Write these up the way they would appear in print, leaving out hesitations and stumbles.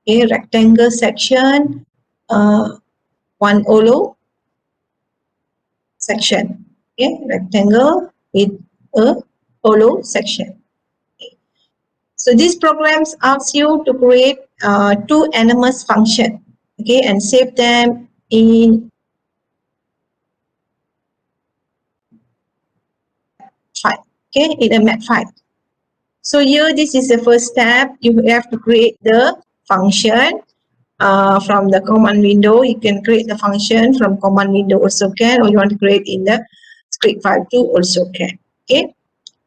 Okay, rectangle section, one hollow section. Okay, rectangle with a hollow section. So these programs ask you to create two anonymous function, okay, and save them in file, okay, in a map file. So here, this is the first step. You have to create the function from the command window. You can create the function from command window also can, or you want to create in the script file too also can. Okay.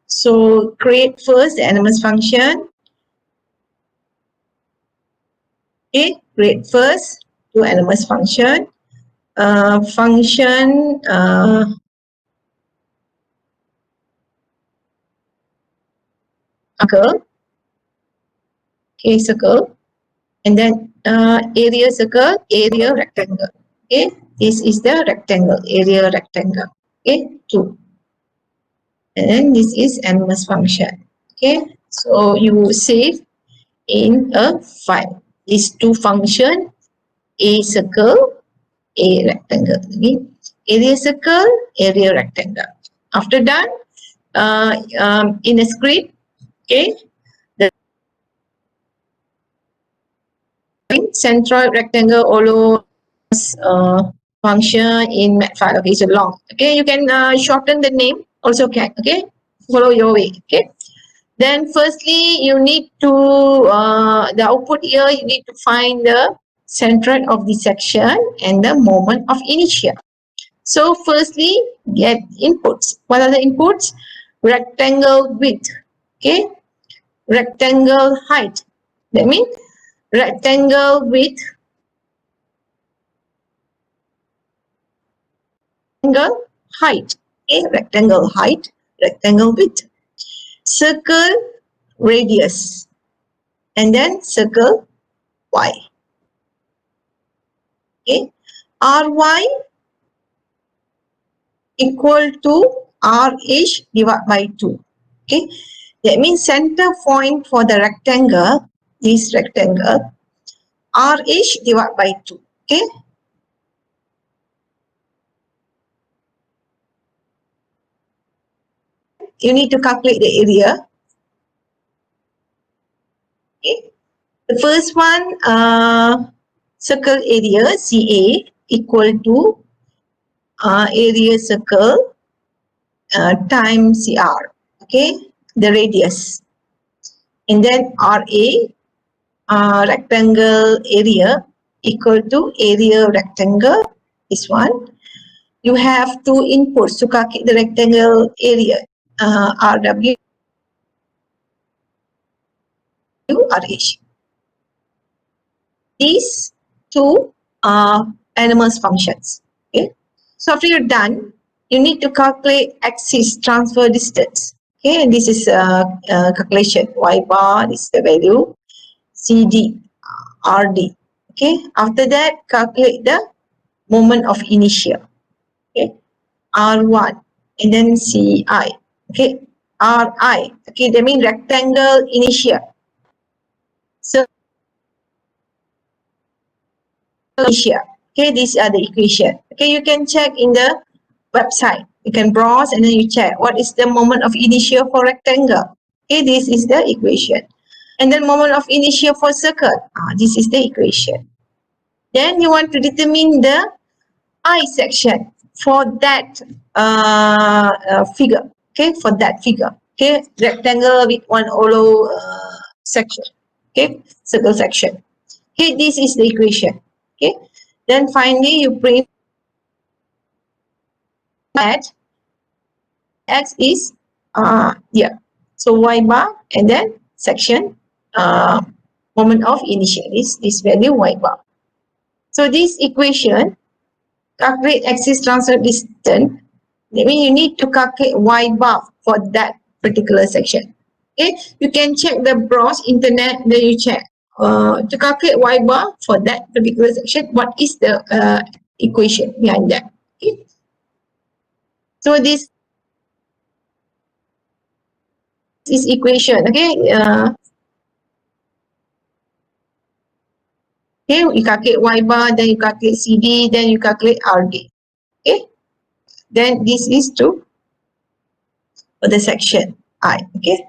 So create first the anonymous function. Okay, create first two anonymous function. Function circle. Okay, circle. And then area circle, area rectangle. Okay, this is the rectangle, area rectangle. Okay, 2. And then this is anonymous function. Okay, so you save in a file. These two function, a circle, a rectangle. Okay, area circle, area rectangle. After done, in a script, okay, the centroid rectangle hollow function in mat file. Okay, it's long. Okay, you can shorten the name also can. Okay, follow your way. Okay. Then firstly, you need to, the output here, you need to find the centroid of the section and the moment of inertia. So firstly, get inputs. What are the inputs? Rectangle width, okay? Rectangle height. That means rectangle width, rectangle height, okay? Rectangle height, rectangle width. Circle radius, and then circle y. Okay, ry equal to RH divided by 2. Okay, that means center point for the rectangle, this rectangle, RH divided by 2. Okay, you need to calculate the area. Okay, the first one, circle area CA equal to area circle times CR. Okay, the radius, and then RA, rectangle area equal to area rectangle, this one. You have two inputs to calculate the rectangle area, RW, RH. These two are anonymous functions. Okay. So after you're done, you need to calculate axis transfer distance. Okay, and this is calculation. Y bar, this is the value. CD, RD. Okay, after that, calculate the moment of inertia. Okay, R1 and then CI. Okay, RI. Okay, that means rectangle inertia. So inertia. Okay, these are the equation. Okay, you can check in the website. You can browse and then you check what is the moment of inertia for rectangle. Okay, this is the equation. And then moment of inertia for circle. This is the equation. Then you want to determine the I section for that figure. Okay, for that figure. Okay, rectangle with one hollow section. Okay, circle section. Okay, this is the equation. Okay, then finally you print that x is yeah. So y bar and then section moment of inertia is this value y bar. So this equation calculate axis transfer distance. That means you need to calculate y bar for that particular section. Okay, you can check the browse internet, then you check to calculate y bar for that particular section. What is the equation behind that? Okay. So this is equation. Okay. Okay, you calculate Y bar, then you calculate CD, then you calculate RD. Okay, then this is to for the section I. Okay,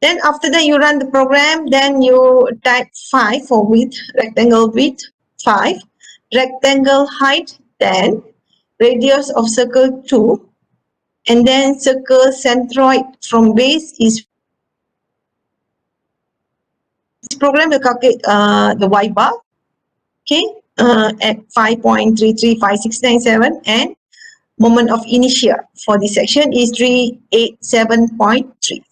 then after that you run the program, then you type 5 for width, rectangle width 5, rectangle height 10, radius of circle 2, and then circle centroid from base is. This program will calculate the Y bar, okay, at 5.335697, and moment of inertia for this section is 387.3.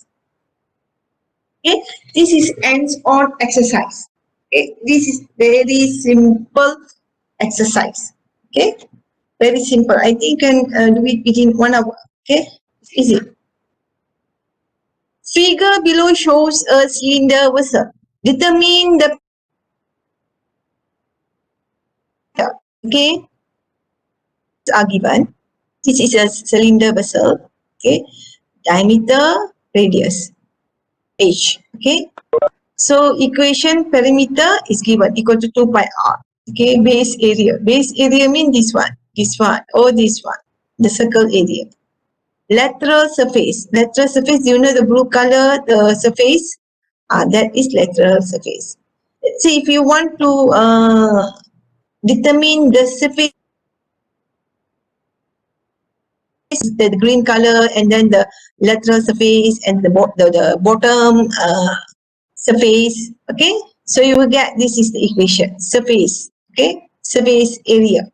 Okay, this is hands-on exercise. Okay, this is very simple exercise. Okay, very simple. I think you can do it within 1 hour. Okay, it's easy. Figure below shows a cylinder vessel. Determine the okay are given. This is a cylinder vessel. Okay, diameter, radius, h. Okay, so equation perimeter is given equal to 2 pi r. Okay, base area. Base area means this one, or this one, the circle area. Lateral surface. Lateral surface, you know the blue color, the surface? That is lateral surface. Let's see if you want to determine the surface, the green color, and then the lateral surface and the bottom surface. Okay, so you will get this is the equation, surface. Okay, surface area,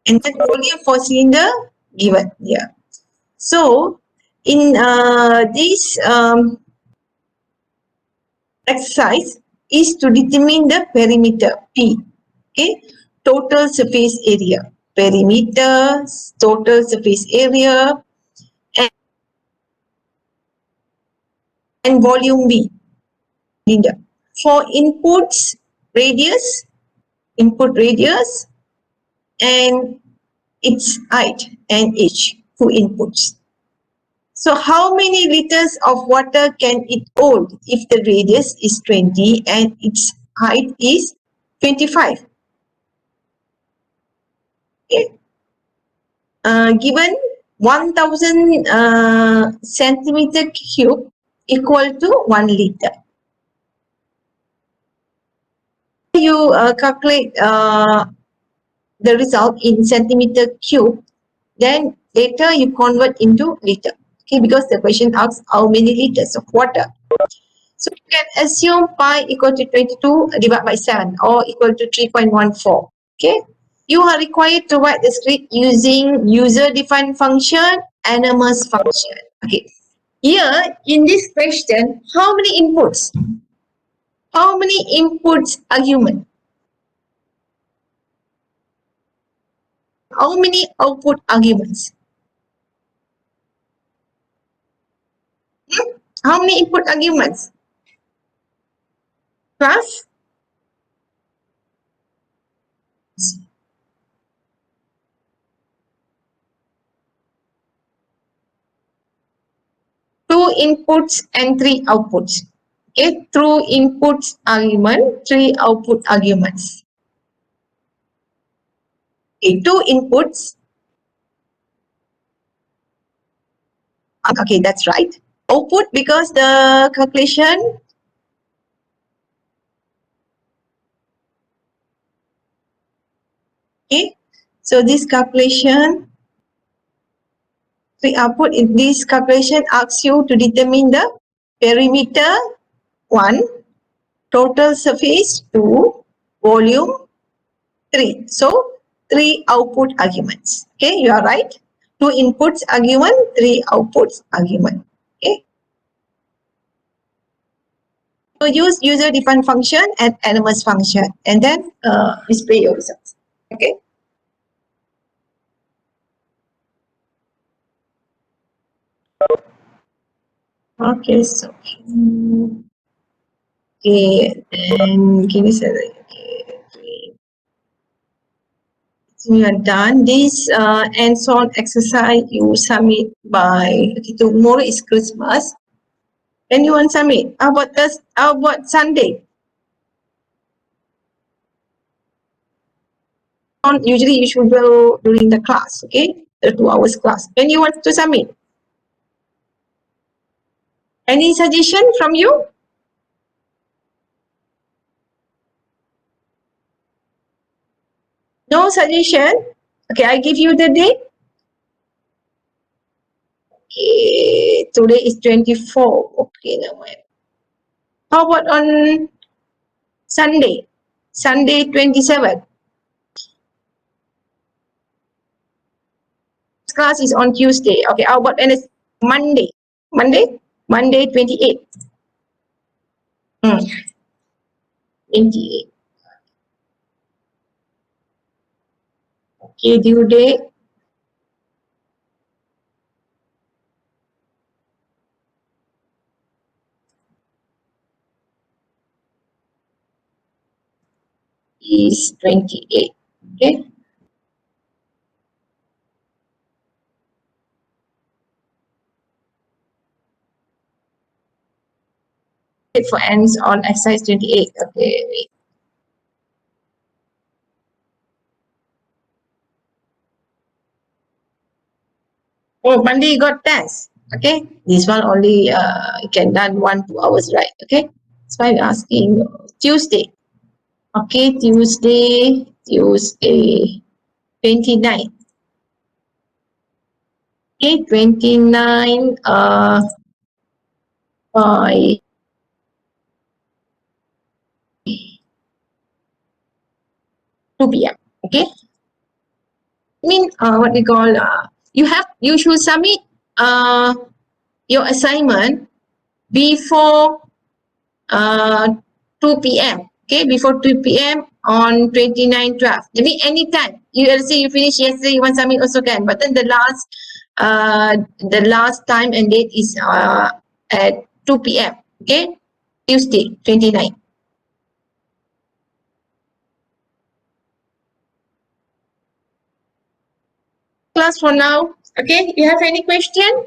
and then volume for cylinder given here. So in this exercise is to determine the perimeter P. Okay, total surface area, perimeter, total surface area, and volume V. For inputs, radius, input radius, and its height and h, 2 inputs. So how many liters of water can it hold if the radius is 20 and its height is 25? Okay. Given 1000 centimeter cube equal to 1 liter. You calculate the result in centimeter cube, then later you convert into liter. Okay, because the question asks how many liters of water. So you can assume pi equal to 22 divided by 7 or equal to 3.14. Okay, you are required to write the script using user-defined function, anonymous function. Okay, here in this question, how many inputs? How many inputs argument? How many output arguments? How many input arguments? Class? Two inputs and 3 outputs. Okay, through inputs argument, 3 output arguments. Okay, 2 inputs. Okay, that's right. Output because the calculation. Okay, so this calculation, 3 output in this calculation asks you to determine the perimeter 1, total surface 2, volume 3. So 3 output arguments. Okay, you are right. 2 inputs argument, 3 outputs argument. Okay. So use user-defined function and anonymous function, and then display your results. Okay. Okay. So okay, and give me a second. Okay. So you are done. This hands-on exercise you submit by tomorrow is Christmas. Then you want submit. How about Sunday? usually you should go during the class, okay? The 2 hours class. When you want to submit? Any suggestion from you? No suggestion? Okay, I give you the date. Today is 24. Okay, never mind. How about on Sunday? Sunday 27. Class is on Tuesday. Okay, how about Monday? Monday? Monday 28. 28. Okay, due date. Is 28. Okay. For ends on exercise 28. Okay, wait. Oh, Monday you got test. Okay. This one only you can done 1-2 hours, right? Okay. That's why I'm asking Tuesday. Okay, Tuesday 29. Okay, 29 by 2 p.m. Okay. I mean what we call you should submit your assignment before 2 p.m. Okay, before 2 p.m. on 29/12. Maybe anytime. Let's say you finish yesterday, you want to submit also can. But then the last time and date is at 2 p.m. Okay, Tuesday 29. Class for now. Okay, you have any question?